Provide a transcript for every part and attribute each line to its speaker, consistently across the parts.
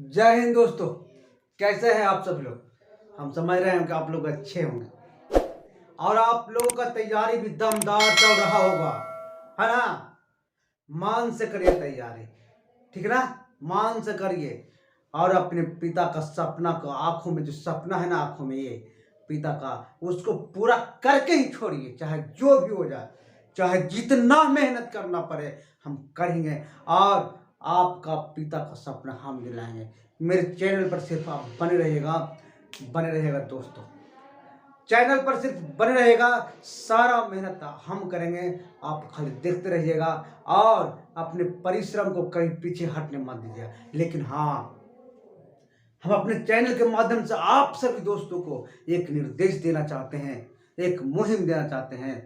Speaker 1: जय हिंद दोस्तों। कैसे हैं आप सब लोग। हम समझ रहे हैं कि आप लोग अच्छे होंगे और आप लोगों का तैयारी भी दमदार चल रहा होगा, है ना। मान से करिए तैयारी, ठीक है ना। मान से करिए और अपने पिता का सपना को, आंखों में जो सपना है ना, आंखों में ये पिता का, उसको पूरा करके ही छोड़िए। चाहे जो भी हो जाए, चाहे जितना मेहनत करना पड़े, हम करेंगे और आपका पिता का सपना हम दिलाएंगे। मेरे चैनल पर सिर्फ आप बने रहेगा दोस्तों। चैनल पर सिर्फ बने रहेगा, सारा मेहनत हम करेंगे, आप खाली देखते रहिएगा और अपने परिश्रम को कहीं पीछे हटने मत दीजिएगा। लेकिन हाँ, हम अपने चैनल के माध्यम से आप सभी दोस्तों को एक निर्देश देना चाहते हैं, एक मुहिम देना चाहते हैं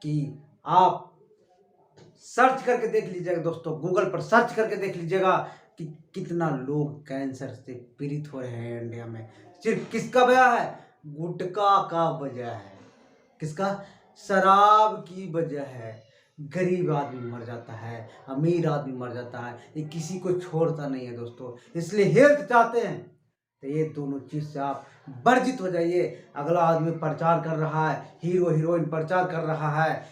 Speaker 1: कि आप सर्च करके देख लीजिएगा दोस्तों, गूगल पर सर्च करके देख लीजिएगा कि कितना लोग कैंसर से पीड़ित हो रहे हैं इंडिया में। सिर्फ किसका वजह है? गुटखा का वजह है। किसका? शराब की वजह है। गरीब आदमी मर जाता है, अमीर आदमी मर जाता है, ये किसी को छोड़ता नहीं है दोस्तों। इसलिए हेल्थ चाहते हैं तो ये दोनों चीज से आप वर्जित हो जाइए। अगला आदमी प्रचार कर रहा है, हीरो हीरोइन प्रचार कर रहा है,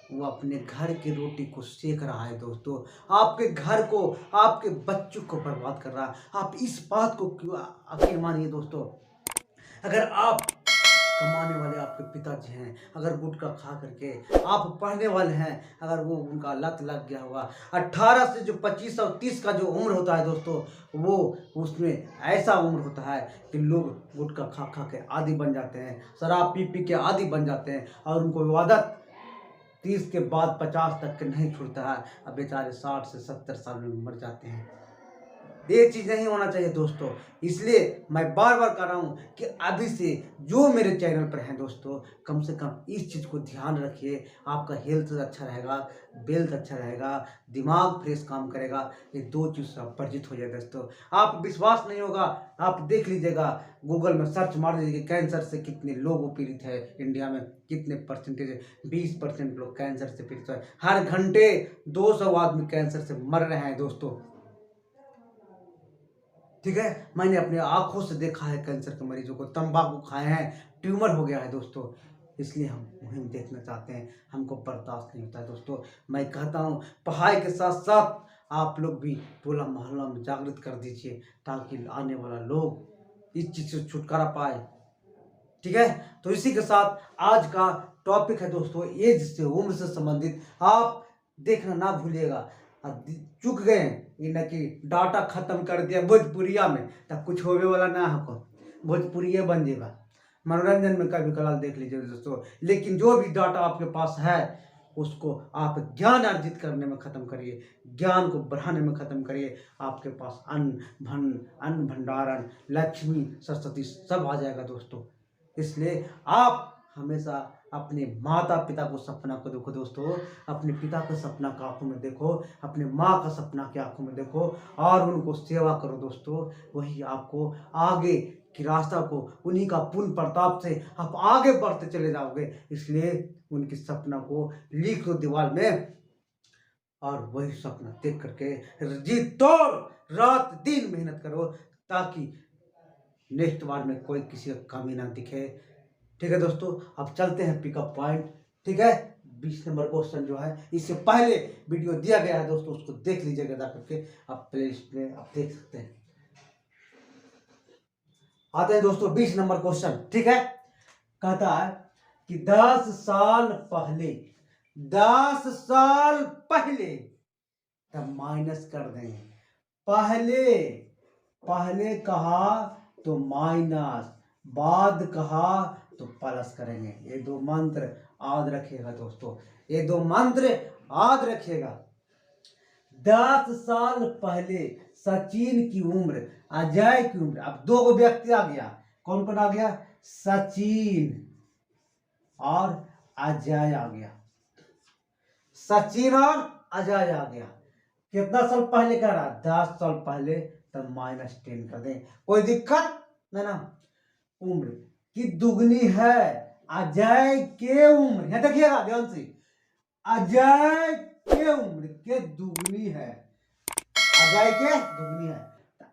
Speaker 1: वो अपने घर की रोटी को सेक रहा है दोस्तों। आपके घर को, आपके बच्चों को बर्बाद कर रहा है। आप इस बात को क्यों आखिर मानिए दोस्तों। अगर आप कमाने वाले आपके पिताजी हैं, अगर गुटखा खा करके आप पढ़ने वाले हैं, अगर वो उनका लत लग गया होगा, 18 से जो 25 और 30 का जो उम्र होता है दोस्तों, वो उसमें ऐसा उम्र होता है कि लोग गुटखा खा खा के आदी बन जाते हैं, शराब पी पी के आदी बन जाते हैं और उनको आदत 30 के बाद 50 तक के नहीं छूटता है। अब बेचारे 60 से 70 साल में मर जाते हैं। ये चीज नहीं होना चाहिए दोस्तों। इसलिए मैं बार बार कह रहा हूँ कि अभी से जो मेरे चैनल पर हैं दोस्तों, कम से कम इस चीज को ध्यान रखिए। आपका हेल्थ अच्छा रहेगा, वेल्थ अच्छा रहेगा, दिमाग फ्रेश काम करेगा। ये दो चीज से आप परिचित हो जाए दोस्तों। आप विश्वास नहीं होगा, आप देख लीजिएगा, गूगल में सर्च मार लीजिए कैंसर से कितने लोग पीड़ित है इंडिया में, कितने परसेंटेज है। 20% लोग कैंसर से पीड़ित है। हर घंटे 200 आदमी कैंसर से मर रहे हैं दोस्तों, ठीक है। मैंने अपने आंखों से देखा है कैंसर के मरीजों को, तंबाकू खाए हैं, ट्यूमर हो गया है दोस्तों। इसलिए हम मुहिम देखना चाहते हैं, हमको बर्दाश्त नहीं होता है दोस्तों। मैं कहता हूँ पढ़ाई के साथ साथ आप लोग भी टोला मोहल्ला में जागृत कर दीजिए, ताकि आने वाला लोग इस चीज से छुटकारा पाए, ठीक है। तो इसी के साथ आज का टॉपिक है दोस्तों एज से, उम्र से संबंधित। आप देखना ना भूलिएगा। अब चूक गए ये ना कि डाटा खत्म कर दिया भोजपुरिया में, तब कुछ होवे वाला ना हमको, भोजपुरिया बन जाएगा। मनोरंजन में कभी कलाल देख लीजिए दोस्तों, लेकिन जो भी डाटा आपके पास है उसको आप ज्ञान अर्जित करने में खत्म करिए, ज्ञान को बढ़ाने में खत्म करिए। आपके पास अन्न भंडारण, लक्ष्मी, सरस्वती सब आ जाएगा दोस्तों। इसलिए आप हमेशा अपने माता पिता को सपना को देखो दोस्तों, अपने पिता का सपना को आंखों में देखो, अपने माँ का सपना के आंखों में देखो और उनको सेवा करो दोस्तों। वही आपको आगे की रास्ता को, उन्हीं का पुण्य प्रताप से आप आगे बढ़ते चले जाओगे। इसलिए उनकी सपना को लिख दो दीवार में और वही सपना देख करके जी तोड़ रात दिन मेहनत करो, ताकि नेक्स्ट बार में कोई किसी का कमी ना दिखे, ठीक है दोस्तों। अब चलते हैं पिकअप पॉइंट, ठीक है। 20 नंबर क्वेश्चन जो है, इससे पहले वीडियो दिया गया है दोस्तों, उसको देख लीजिएगा जा करके, आप प्ले लिस्ट में आप देख सकते हैं। आते हैं दोस्तों 20 नंबर क्वेश्चन, ठीक है। कहता है कि 10 साल पहले, तब माइनस कर देंगे। पहले पहले कहा तो माइनस, बाद कहा तो प्लस करेंगे। ये दो मंत्र याद रखिएगा दोस्तों, ये दो मंत्र याद रखिएगा। 10 साल पहले सचिन की उम्र, अजय की उम्र, अब दो गो व्यक्ति आ गया। कौन कौन आ गया? सचिन और अजय आ गया। सचिन और अजय आ गया। कितना साल पहले कह रहा? 10 साल पहले, तब -10 कर दें, कोई दिक्कत नहीं ना। उम्र की दुगनी है अजय के उम्र, यहां देखिएगा ध्यान से, अजय के उम्र के दुगनी है, अजय के दुगनी है।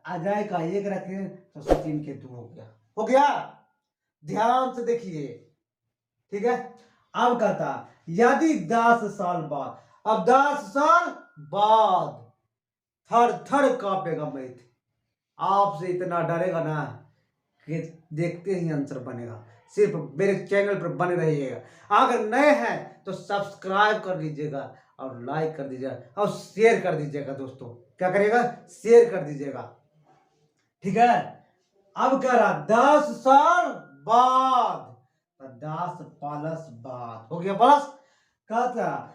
Speaker 1: अजय का 1 रखें तो सचिन के 2 हो गया। ध्यान से देखिए, ठीक है। अब कहता यदि 10 साल बाद, अब 10 साल बाद थर थर कांपेगा मैथ, आपसे इतना डरेगा ना कि देखते ही आंसर बनेगा। सिर्फ मेरे चैनल पर बने रहिएगा। अगर नए हैं तो सब्सक्राइब कर लीजिएगा और लाइक कर दीजिएगा और शेयर कर दीजिएगा दोस्तों। क्या करिएगा? शेयर कर दीजिएगा, ठीक है। अब कह रहा 10 साल बाद, 10 प्लस बाद हो गया प्लस। कहता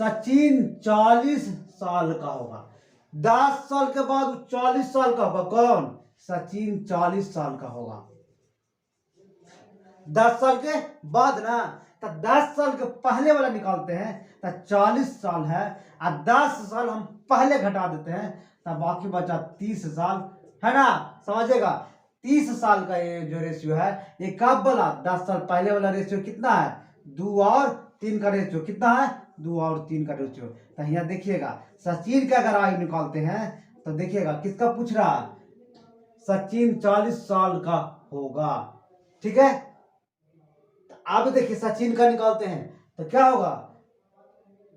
Speaker 1: सचिन 40 साल का होगा। 10 साल के बाद 40 साल का होगा। कौन? सचिन 40 साल का होगा। 10 साल के बाद ना, तो 10 साल के पहले वाला निकालते हैं तो 40 साल है, और 10 साल हम पहले घटा देते हैं तो बाकी बचा 30 साल, है ना। समझेगा? 30 साल का ये जो रेशियो है, ये कब वाला? 10 साल पहले वाला रेशियो कितना है? 2 और 3 का रेशियो कितना है? 2 और 3 का रेशियो। तो यहाँ देखिएगा सचिन का अगर आयु निकालते हैं तो देखिएगा किसका पूछ रहा है? सचिन 40 साल का होगा, ठीक है। अब देखिए सचिन का निकालते हैं तो क्या होगा?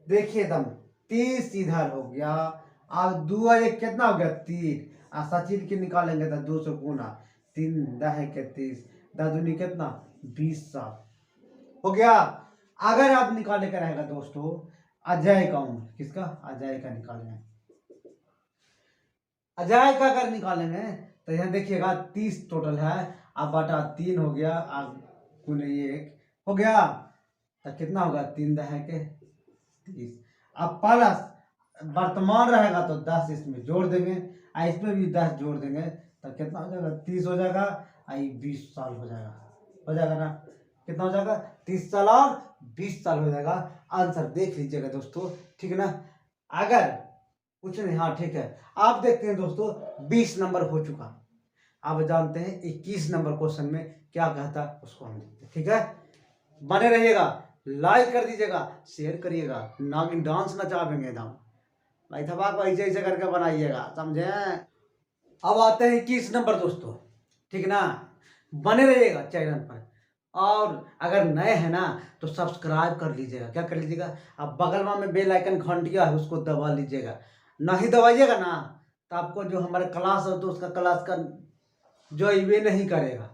Speaker 1: देखिए एकदम 30 इधर हो गया, अब 2 और 1 कितना हो गया? 3। और सचिन की निकालेंगे तो 200 गुना 3 10 के 30, 10 दूनी कितना? 20 साल हो गया। अगर आप निकालने का रहेगा दोस्तों अजय का उम्र, किसका? अजय का निकालेंगे। अजय का अगर निकालेंगे तो यहाँ देखिएगा 30 टोटल है, अब बटा 3 हो गया, अब गुने 1 हो गया, तो कितना होगा? 3 10 के 30। अब प्लस वर्तमान रहेगा तो 10 इसमें जोड़ देंगे, और इसमें भी 10 जोड़ देंगे तो कितना हो जाएगा? 30 हो जाएगा, और 20 साल हो जाएगा ना। कितना हो जाएगा? 30 साल और 20 साल हो जाएगा। आंसर देख लीजिएगा दोस्तों, ठीक है ना। अगर कुछ नहीं, हाँ ठीक है। आप देखते हैं दोस्तों 20 नंबर हो चुका। आप जानते हैं 21 नंबर क्वेश्चन में क्या कहता है उसको हम देखते हैं, ठीक है। बने रहिएगा, लाइक कर दीजिएगा, शेयर करिएगा, नागिन डांस नचावेंगे एकदम भाई, थबाक ऐसे ऐसे करके बनाइएगा, समझे। अब आते हैं 21 नंबर दोस्तों, ठीक ना। बने रहिएगा चैनल पर, और अगर नए हैं ना तो सब्सक्राइब कर लीजिएगा। क्या कर लीजिएगा? अब बगल में बेल आइकन घंटिया है उसको दबा लीजिएगा। नहीं दबाइएगा ना तो आपको जो हमारे क्लास हो तो उसका क्लास का जो ये नहीं करेगा,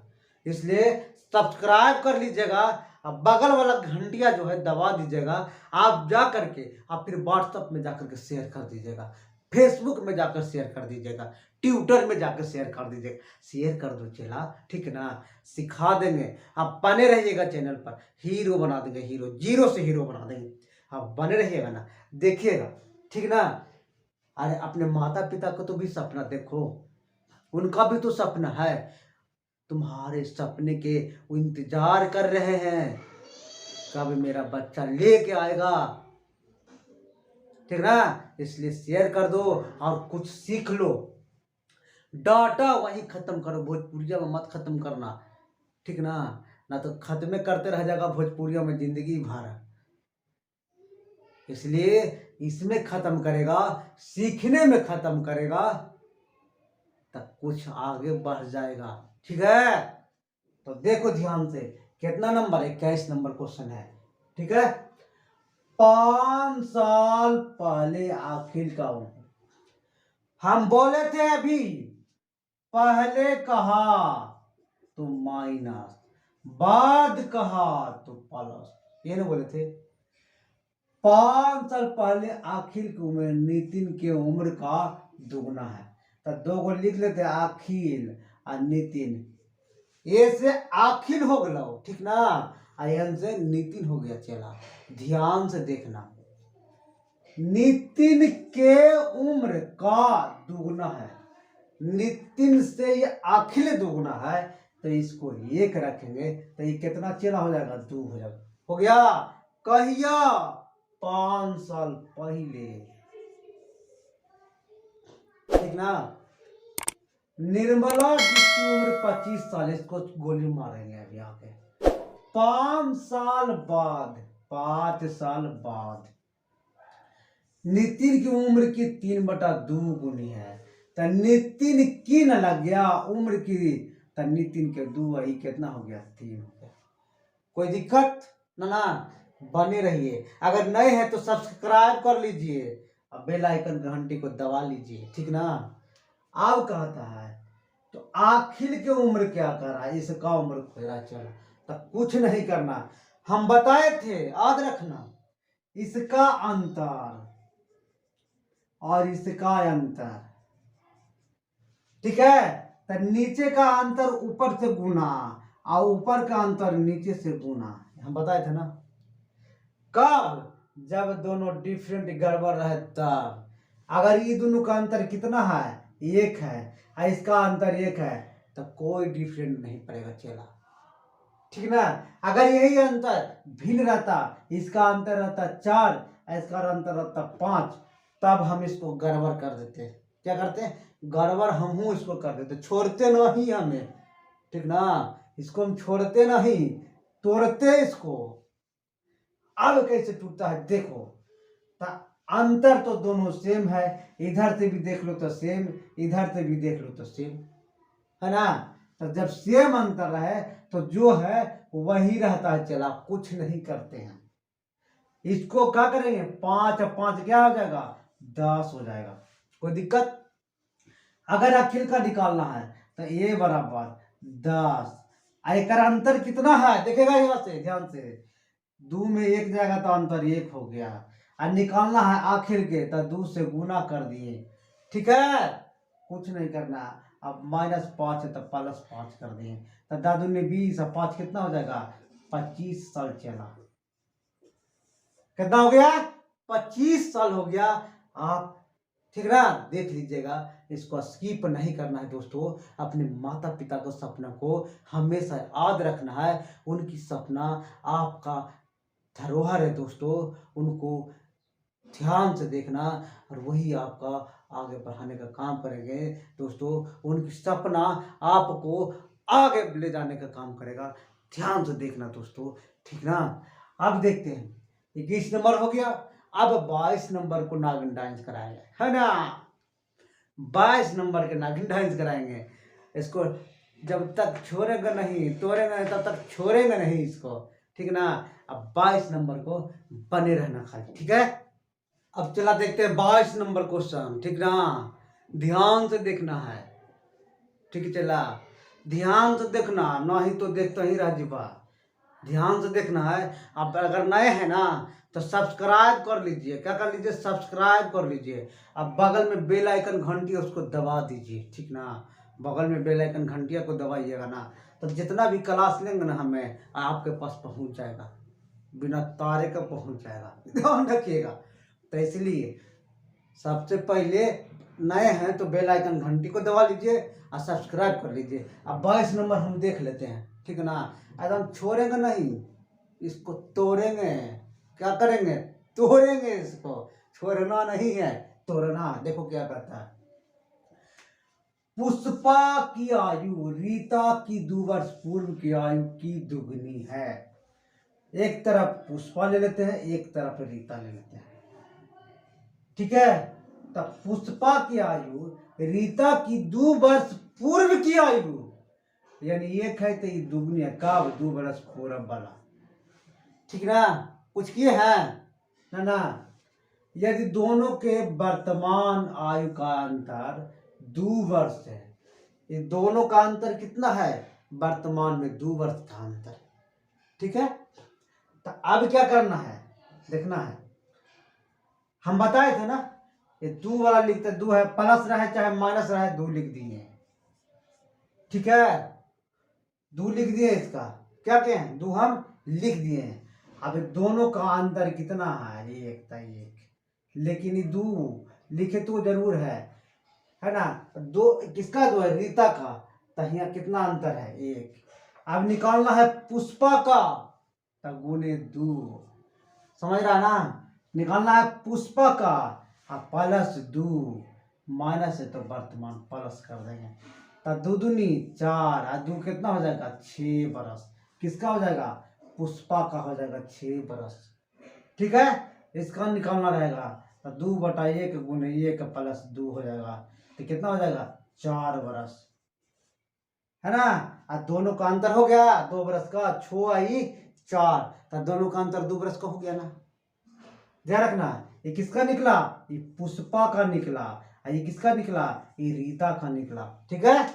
Speaker 1: इसलिए सब्सक्राइब कर लीजिएगा। अब बगल वाला घंटिया जो है दबा दीजिएगा। आप जा करके आप फिर व्हाट्सएप में जाकर के शेयर कर दीजिएगा, फेसबुक में जाकर शेयर कर दीजिएगा, ट्विटर में जाकर शेयर कर दीजिएगा। शेयर कर दो चेला, ठीक ना। सिखा देंगे, आप बने रहिएगा चैनल पर, हीरो बना देंगे, हीरो, जीरो से हीरो बना देंगे। आप बने रहिएगा ना, देखिएगा, ठीक ना। अरे अपने माता पिता को तो भी सपना देखो, उनका भी तो सपना है। तुम्हारे सपने के वो इंतजार कर रहे हैं, कब मेरा बच्चा लेके आएगा, ठीक ना। इसलिए शेयर कर दो और कुछ सीख लो। डाटा वहीं खत्म करो, भोजपुरिया में मत खत्म करना, ठीक ना। ना तो खत्म करते रह जाएगा भोजपुरिया में जिंदगी भर। इसलिए इसमें खत्म करेगा, सीखने में खत्म करेगा, तब कुछ आगे बढ़ जाएगा, ठीक है। तो देखो ध्यान से, कितना नंबर? 21 नंबर क्वेश्चन है, ठीक है। 5 साल पहले आखिर का हूं, हम बोले थे अभी पहले कहा तो माइनस, बाद कहा तो प्लस, ये ना बोले थे। 5 साल पहले आखिर की उम्र नितिन की उम्र का दुगना है, तो 2 को लिख लेते आखिल और नितिन। ए से आखिल हो गया, ठीक ना। आयन से नितिन हो गया। चला ध्यान से देखना, नितिन के उम्र का दुगना है, नितिन से ये अखिल दुगना है, तो इसको 1 रखेंगे तो ये कितना चेला हो जाएगा? 2 हो जाएगा। हो गया। कहिया? 5 साल पहले, ठीक ना। निर्मला जिसकी उम्र 25 साल, इसको गोली मारेंगे अभी आके। 5 साल बाद, 5 साल बाद नितिन की उम्र की 3/2 गुनी है, तो नितिन की न लग गया उम्र की, तो नितिन के 2 वही कितना हो गया 3 हो गया। कोई दिक्कत ना, बने रहिए। अगर नए हैं तो सब्सक्राइब कर लीजिए और बेल आइकन घंटी को दबा लीजिए, ठीक ना। अब कहता है तो आखिर की उम्र क्या कर रहा है, इसका उम्र खोया चला, तो कुछ नहीं करना। हम बताए थे, याद रखना, इसका अंतर और इसका अंतर, ठीक है। तो नीचे का अंतर ऊपर से गुना और ऊपर का अंतर नीचे से गुना, हम बताए थे ना। कब? जब दोनों डिफरेंट गड़बड़ रहे तब। अगर ये दोनों का अंतर कितना है, 1 है, और इसका अंतर 1 है, तो कोई डिफरेंट नहीं पड़ेगा चला, ठीक ना। अगर यही अंतर भिन्न रहता, इसका अंतर रहता 4, इसका अंतर रहता 5, तब हम इसको गड़बड़ कर देते। क्या करते? गड़बड़ हम इसको कर देते, छोड़ते नहीं हमें, ठीक ना। इसको हम छोड़ते नहीं, तोड़ते इसको। अब कैसे टूटता है देखो, तो अंतर तो दोनों सेम है, इधर से भी देख लो तो सेम, इधर से भी देख लो तो सेम, है ना। तो जब सेम अंतर है तो जो है वही रहता है चला, कुछ नहीं करते हैं। इसको क्या करेंगे, 5 और 5 क्या हो जाएगा, 10 हो जाएगा। कोई दिक्कत? अगर आखिर का निकालना है तो a बराबर 10, एक अंतर कितना है देखेगा यहाँ से, ध्यान से। 2 में 1 जाएगा तो अंतर 1 हो गया, और निकालना है आखिर के, तो 2 से गुना कर दिए, ठीक है। कुछ नहीं करना। अब -5 है तो +5 कर दिए, तो दादू ने 20 और 5 कितना हो जाएगा, 25 साल चला। कितना हो गया, 25 साल हो गया। आप ठीक ना, देख लीजिएगा। इसको स्किप नहीं करना है दोस्तों। अपने माता पिता को सपना को हमेशा याद रखना है। उनकी सपना आपका धरोहर है दोस्तों, उनको ध्यान से देखना, और वही आपका आगे बढ़ाने का काम करेंगे दोस्तों। उनकी सपना आपको आगे ले जाने का काम करेगा, ध्यान से देखना दोस्तों, ठीक ना। अब देखते हैं, 21 नंबर हो गया। अब 22 नंबर को नागिन डांस कराएंगे, है ना। 22 नंबर के नागिन डांस कराएंगे। इसको जब तक छोड़ेगा नहीं, तोड़ेगा नहीं, तब तक छोड़ेगा नहीं इसको, ठीक ना। अब 22 नंबर को बने रहना खाली, ठीक है। अब चला देखते हैं 22 नंबर क्वेश्चन, ठीक ना। ध्यान से देखना है, ठीक चला। ध्यान से देखना, नहीं तो देखते ही रह जीवा। ध्यान से देखना है। अब अगर नए हैं ना तो सब्सक्राइब कर लीजिए, क्या कर लीजिए, सब्सक्राइब कर लीजिए। अब बगल में बेल आइकन घंटी उसको दबा दीजिए, ठीक ना। बगल में बेल आइकन घंटिया को दबाइएगा ना, तो जितना भी क्लास लेंगे ना हमें, आपके पास पहुंच जाएगा, बिना तारे का पहुंच जाएगा, ध्यान रखिएगा। तो इसलिए सबसे पहले नए हैं तो बेल आइकन घंटी को दबा लीजिए और सब्सक्राइब कर लीजिए। अब 22 नंबर हम देख लेते हैं, ठीक ना। एकदम छोड़ेंगे नहीं, इसको तोड़ेंगे। क्या करेंगे, तोड़ेंगे इसको, छोड़ना नहीं है, तोड़ना। देखो क्या कहता है, पुष्पा की आयु रीता की 2 वर्ष पूर्व की आयु की दुगनी है। एक तरफ पुष्पा ले लेते हैं, एक तरफ रीता ले लेते हैं, ठीक है। तब पुष्पा की आयु रीता की 2 वर्ष पूर्व की आयु, यानी एक है तो ये दुगनी है, कब, 2 वर्ष पूर्व वाला, ठीक ना। कुछ किए हैं ना। यदि दोनों के वर्तमान आयु का अंतर 2 वर्ष है, ये दोनों का अंतर कितना है, वर्तमान में 2 वर्ष का अंतर, ठीक है। तो अब क्या करना है, देखना है। हम बताए थे ना, ये 2 वाला लिखते 2 है, प्लस रहे चाहे माइनस रहे 2 लिख दिए, ठीक है। 2 लिख दिए, इसका क्या क्या है, 2 हम लिख दिए हैं। अब दोनों का अंतर कितना है, 1 था 1, लेकिन ये 2 लिखे तो जरूर है ना। 2 किसका, 2 है रीता का, तो यहाँ कितना अंतर है, 1। अब निकालना है पुष्पा का, तो गुने 2, समझ रहा ना। निकालना है पुष्पा का, प्लस 2, माइनस है तो वर्तमान प्लस कर देंगे, तो 2 दूनी 4, और 2 कितना हो जाएगा, 6 बरस। किसका हो जाएगा, पुष्पा का हो जाएगा 6 बरस, ठीक है। इसका निकालना रहेगा, तो 2/1 गुने 1 प्लस 2 हो जाएगा, तो कितना हो जाएगा 4 बरस, है ना। और दोनों का अंतर हो गया 2 बरस का, 6 आई 4, तो दोनों का अंतर 2 बरस का हो गया ना। ध्यान रखना, ये किसका निकला, ये पुष्पा का निकला, और ये किसका निकला, ये रीता का निकला। ठीक है,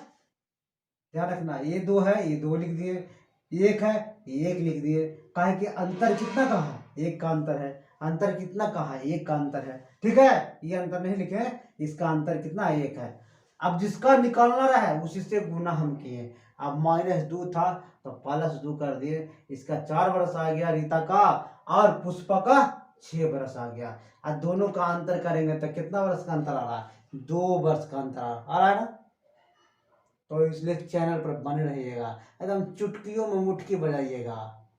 Speaker 1: ध्यान रखना, ये 2 है, ये 2 लिख दिए, एक है, ये 1 लिख दिए। काहे कि अंतर कितना का है, 1 का अंतर है। अंतर कितना का है, 1 का अंतर है। ठीक है, ये अंतर नहीं लिखे, इसका अंतर कितना 1 है। अब जिसका निकालना रहा है उसी से गुना हम किए। अब -2 था तो +2 कर दिए। इसका 4 बरस आ गया रीता का, और पुष्पा का 6 बरस आ गया। और दोनों का अंतर करेंगे तो कितना बरस का अंतर आ रहा है, 2 वर्ष का अंतर आ रहा है ना। तो इसलिए चैनल पर बने रहिएगा, एकदम चुटकियों में मुटकी बजाइएगा।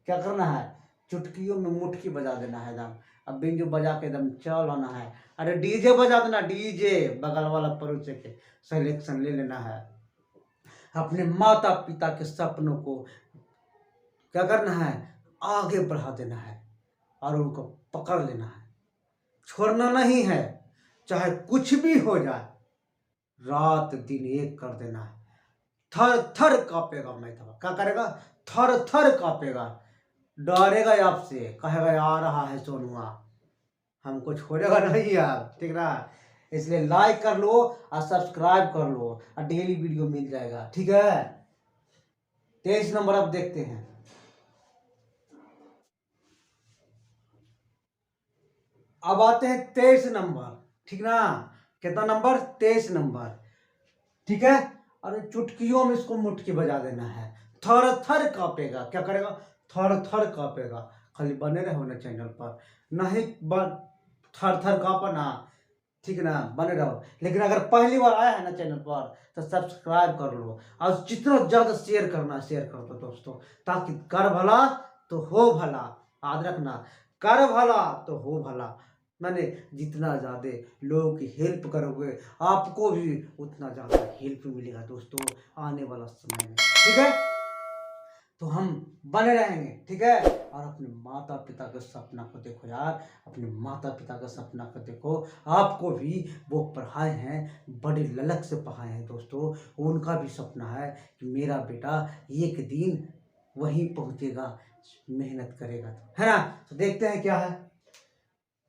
Speaker 1: क्या करना है, चुटकियों में मुटकी बजा देना है एकदम। अब बिंजू बजा के एकदम चल आना है। अरे डीजे बजा देना, डीजे बगल वाला पड़ोस के सिलेक्शन ले लेना है। अपने माता पिता के सपनों को क्या करना है, आगे बढ़ा देना है, और उनको पकड़ लेना है, छोड़ना नहीं है। चाहे कुछ भी हो जाए, रात दिन एक कर देना है। थर थर कांपेगा मैथवा, क्या करेगा, थर थर कांपेगा, डरेगा आपसे, कहेगा आ रहा है सोनुआ, हमको छोड़ेगा नहीं यार। ठीक ना, इसलिए लाइक कर लो और सब्सक्राइब कर लो, और डेली वीडियो मिल जाएगा। ठीक है, 23 नंबर अब देखते हैं। अब आते हैं 23 नंबर। ठीक ना, कितना नंबर, 23 नंबर। ठीक है, और चुटकियों में इसको मुटकी बजा देना है। थर थर कांपेगा, क्या करेगा, थर थर कांपेगा। खाली बने रहो ना चैनल पर, नहीं थर थर कांपा ना। ठीक ना, बने रहो। लेकिन अगर पहली बार आया है ना चैनल पर तो सब्सक्राइब कर लो, और जितना ज्यादा शेयर करना शेयर कर दो दोस्तों, ताकि कर भला तो हो भला। याद रखना, कर भला तो हो भला। मैंने जितना ज़्यादा लोगों की हेल्प करोगे, आपको भी उतना ज़्यादा हेल्प मिलेगा दोस्तों आने वाला समय में। ठीक है, तो हम बने रहेंगे। ठीक है, और अपने माता पिता के सपना को देखो यार, अपने माता पिता का सपना को देखो। आपको भी वो पढ़ाए हैं, बड़े ललक से पढ़ाए हैं दोस्तों। उनका भी सपना है कि मेरा बेटा एक दिन वहीं पहुंचेगा, मेहनत करेगा तो, है ना। तो देखते हैं क्या है,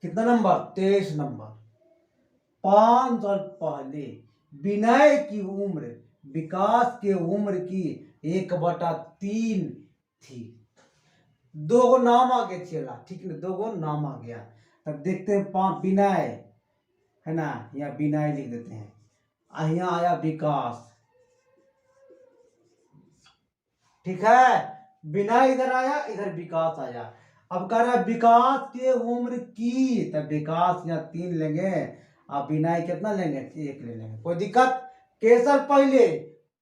Speaker 1: कितना नंबर, 23 नंबर। 5 साल पहले विनय की उम्र विकास के उम्र की 1/3 थी। 2 गो नाम आ गया चला, ठीक है, 2 गो नाम आ गया। तब देखते हैं 5 विनय, है ना, यहाँ विनय लिख देते हैं, यहाँ आया विकास। ठीक है, विनय इधर आया, इधर विकास आया। अब कह रहा है विकास के उम्र की, तब विकास यहाँ 3 लेंगे, अब विनय कितना लेंगे, 1 ले लेंगे। कोई दिक्कत, के साल पहले,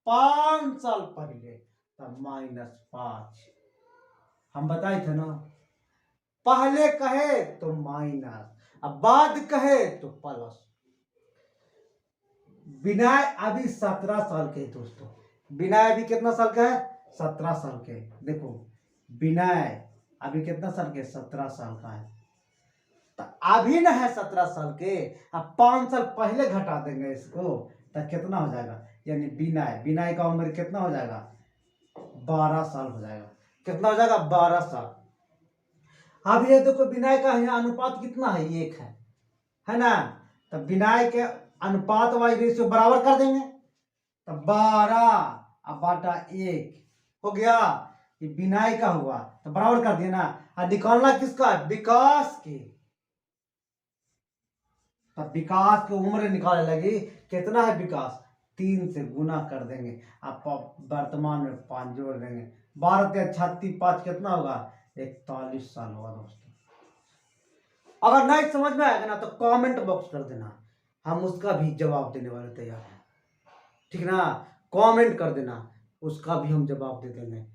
Speaker 1: 5 साल पहले, तब -5। हम बताए थे ना, पहले कहे तो माइनस, अब बाद कहे तो प्लस। विनय अभी 17 साल के दोस्तों, विनय अभी कितना साल का है, 17 साल के। देखो विनय अभी कितना साल के, 17 साल का है। तो अभी ना है 17 साल के, अब 5 साल पहले घटा देंगे इसको, तो कितना हो जाएगा, यानी विनय, विनय का उम्र कितना हो जाएगा, 12 साल हो जाएगा। कितना हो जाएगा, 12 साल। अब ये देखो विनय का यहाँ अनुपात कितना है, 1 है ना। तो विनय के अनुपात वाइज रेशियो बराबर कर देंगे, तो 12/1 हो गया। ये विनय का हुआ तो बराबर कर दिया ना। और निकालना किसका, विकास के। तब विकास की उम्र निकालने लगी, कितना है विकास, 3 से गुना कर देंगे। आप वर्तमान में 5 जोड़ देंगे, 12 के 36, 5 कितना होगा, 41 साल होगा दोस्तों। अगर नहीं समझ में आएगा ना तो कमेंट बॉक्स कर देना, हम उसका भी जवाब देने वाले तैयार हैं। ठीक ना, कमेंट कर देना, उसका भी हम जवाब दे देंगे।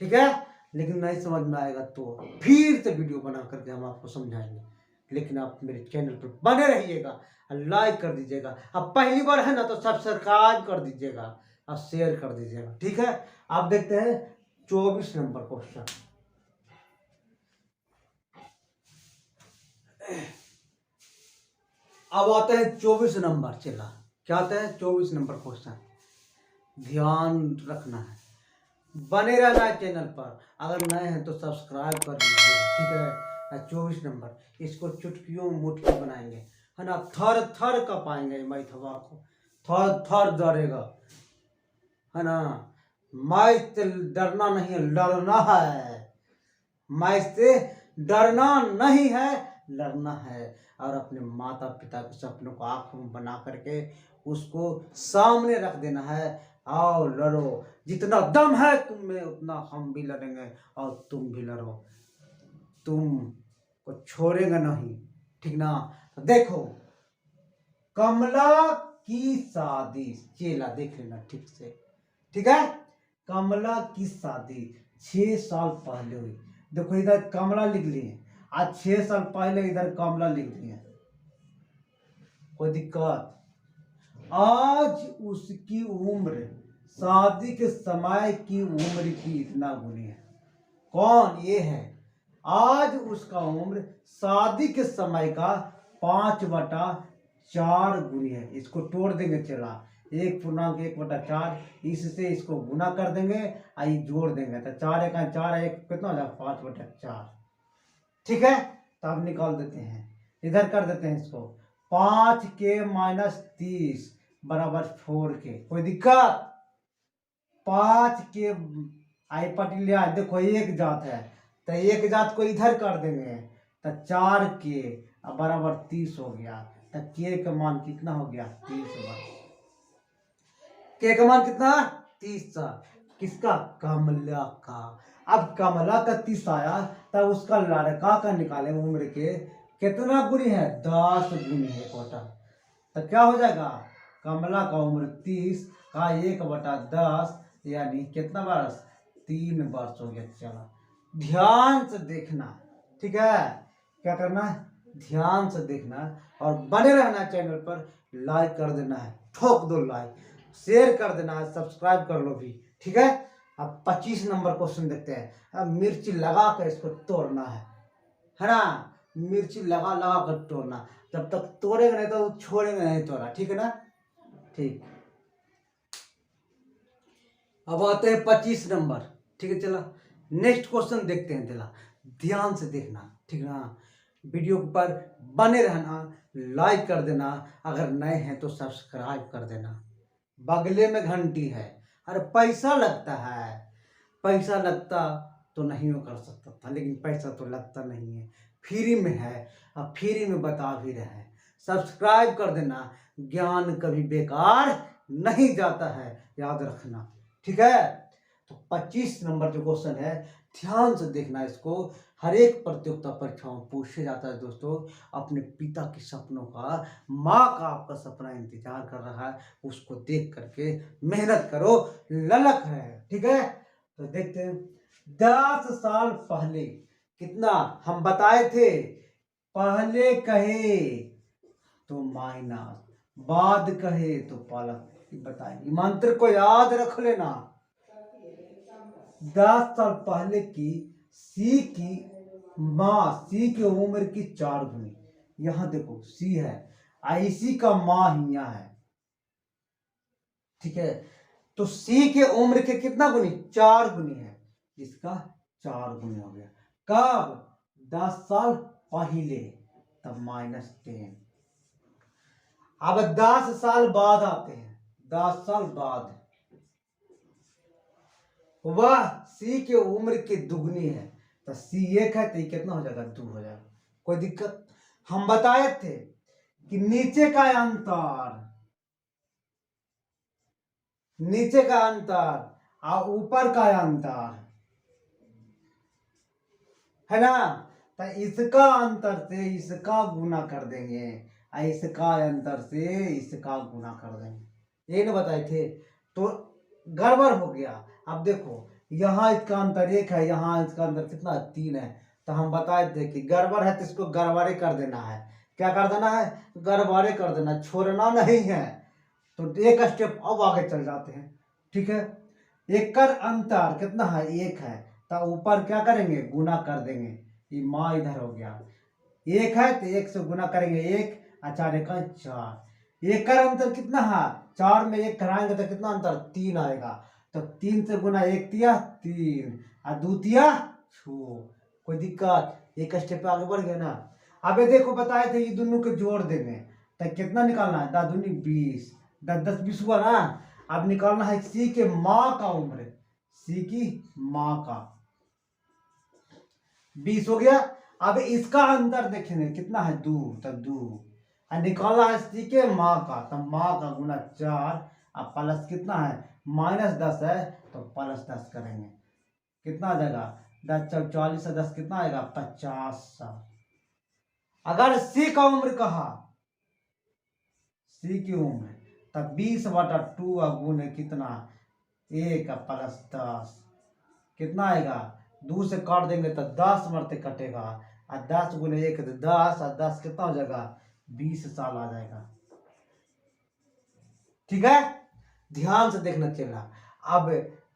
Speaker 1: ठीक है, लेकिन नहीं समझ में आएगा तो फिर से वीडियो बना करके हम आपको समझाएंगे। लेकिन आप मेरे चैनल पर बने रहिएगा, लाइक कर दीजिएगा। अब पहली बार है ना तो सब्सक्राइब कर दीजिएगा और शेयर कर दीजिएगा। ठीक है, आप देखते हैं 24 नंबर क्वेश्चन। अब आते हैं 24 नंबर, चला क्या आता है 24 नंबर क्वेश्चन। ध्यान रखना है, बने रहना है चैनल पर। अगर नए हैं तो सब्सक्राइब कर लीजिए, ठीक है। 24 नंबर इसको चुटकियों मुटकी बनाएंगे, है ना। थर थर कपाएंगे मैथवा को, थर थर डरेगा, है ना। मैथ से डरना नहीं है, लड़ना है। मैथ से डरना नहीं है, लड़ना है। और अपने माता पिता के सपनों को आंखों में बना करके उसको सामने रख देना है। आओ लड़ो, जितना दम है तुम में उतना हम भी लड़ेंगे और तुम भी लड़ो, तुम को छोड़ेंगे नहीं, ठीक ना। तो देखो, कमला की शादी, चेला देख लेना ठीक से, ठीक है। कमला की शादी 6 साल पहले हुई। देखो इधर कमला लिख लिए, आज 6 साल पहले इधर कमला लिख दिए, कोई दिक्कत। आज उसकी उम्र शादी के समय की उम्र की इतना गुनी है। कौन ये है? आज उसका उम्र शादी के समय का 5/4 गुनी है। इसको तोड़ देंगे चला, 1.1/4, इससे इसको गुना कर देंगे, आई जोड़ देंगे तो 4 1 4 1 कितना हो जाएगा 5/4, ठीक है। तो अब निकाल देते हैं, इधर कर देते हैं इसको, 5 के -30 बराबर 4 के, कोई दिक्कत। 5 के आई पटिलिया, देखो एक जात है तो एक जात को इधर कर देंगे तो 4 के बराबर 30 हो गया। तो के का मान कितना हो गया 30। के का मान कितना 30, किसका? कमला का। अब कमला का 30 आया तब उसका लड़का का निकाले उम्र के कितना गुनी है, 10 गुनी है कोटा। तो क्या हो जाएगा, कमला का उम्र 30 का 1/10 यानी कितना वर्ष, 3 वर्ष हो गया। चला ध्यान से देखना, ठीक है। क्या करना है, ध्यान से देखना और बने रहना चैनल पर। लाइक कर देना है, ठोक दो लाइक, शेयर कर देना है, सब्सक्राइब कर लो भी, ठीक है। अब 25 नंबर क्वेश्चन देखते हैं। अब मिर्ची लगा कर इसको तोड़ना है ना। मिर्ची लगा लगा कर तोड़ना, जब तक तोड़ेंगे नहीं तो छोड़ेंगे नहीं तोड़ा, ठीक है ना। ठीक, अब आते हैं 25 नंबर, ठीक है। चला नेक्स्ट क्वेश्चन देखते हैं, चला ध्यान से देखना, ठीक ना। वीडियो पर बने रहना, लाइक कर देना, अगर नए हैं तो सब्सक्राइब कर देना। बगले में घंटी है। अरे पैसा लगता है, पैसा लगता तो नहीं वो कर सकता था, लेकिन पैसा तो लगता नहीं है, फ्री में है। अब फ्री में बता भी रहे हैं, सब्सक्राइब कर देना। ज्ञान कभी बेकार नहीं जाता है, याद रखना, ठीक है। तो 25 नंबर जो क्वेश्चन है, ध्यान से देखना इसको। हर एक प्रतियोगिता परीक्षाओं में पूछे जाता है दोस्तों। अपने पिता के सपनों का, माँ का आपका सपना इंतजार कर रहा है, उसको देख करके मेहनत करो, ललक है, ठीक है। तो देखते हैं, 10 साल पहले कितना हम बताए थे, पहले कहे तो माइनस, बाद कहे तो पालक, बताइए मंत्र को याद रख लेना। 10 साल पहले की सी की माँ, सी की उम्र की 4 गुनी, यहां देखो सी है, आईसी का माँ यहाँ है, ठीक है। तो सी के उम्र के कितना गुनी, 4 गुनी है, इसका 4 गुनी हो गया। कब, 10 साल पहले, तब -10। अब 10 साल बाद आते हैं, 10 साल बाद वह सी के उम्र की दुगनी है, तो सी 1 है तो ये कितना हो जाएगा 2 हो जाएगा, कोई दिक्कत। हम बताए थे कि नीचे का अंतर, नीचे का अंतर और ऊपर का अंतर, है ना। तो इसका अंतर से इसका गुना कर देंगे, और इसका अंतर से इसका गुना कर देंगे, ये ना बताए थे। तो गड़बड़ हो गया। अब देखो यहाँ इसका अंतर 1 है, यहाँ इसका अंतर कितना 3 है। तो हम बताए थे कि गड़बड़ है तो इसको गड़बड़े कर देना है। क्या कर देना है, गड़बड़े कर देना, छोड़ना नहीं है। तो एक स्टेप अब आगे चल जाते हैं, ठीक है। एक कर अंतर कितना है, 1 है, तो ऊपर क्या करेंगे, गुना कर देंगे। ये माँ इधर हो गया, 1 है तो 1 से गुना करेंगे 1, 4 1 4, एक का अंतर कितना है, 4 में 1 कराएंगे तो कितना अंतर, 3 आएगा। तो 3 से गुना 1 तिया 3 और 2 तिया 6। कोई दिक्कत, एक स्टेप आगे बढ़ गया ना। अब ये देखो बताए थे ये दोनों के जोड़ देंगे तो कितना निकालना है, 10 दूनी 20, 10 10 20 हुआ ना। अब निकालना है सी के माँ का उम्र, सी की माँ का 20 हो गया। अब इसका अंतर देखेंगे कितना है, 2, तो 2 और निकालना है सी के माँ का, तो माँ का गुना 4 अब प्लस कितना है, -10 है तो +10 करेंगे, कितना आ जाएगा 10 × 40 से 10 कितना आएगा 50 साल। अगर सी का उम्र कहा, सी की उम्र, तब 20/2 गुने कितना 1 + 10 कितना आएगा, 2 से काट देंगे तो 10 मरते कटेगा और 10 गुने 1 तो 10 और 10 कितना हो जाएगा 20 साल आ जाएगा। ठीक है, ध्यान से देखना चलना। अब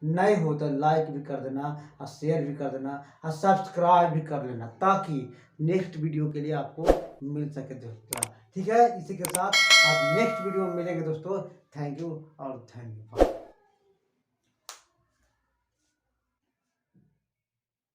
Speaker 1: नए हो तो लाइक भी कर देना और शेयर भी कर देना और सब्सक्राइब भी कर लेना ताकि नेक्स्ट वीडियो के लिए आपको मिल सके दोस्तों। ठीक है, इसी के साथ आप नेक्स्ट वीडियो में मिलेंगे दोस्तों। थैंक यू और धन्यवाद।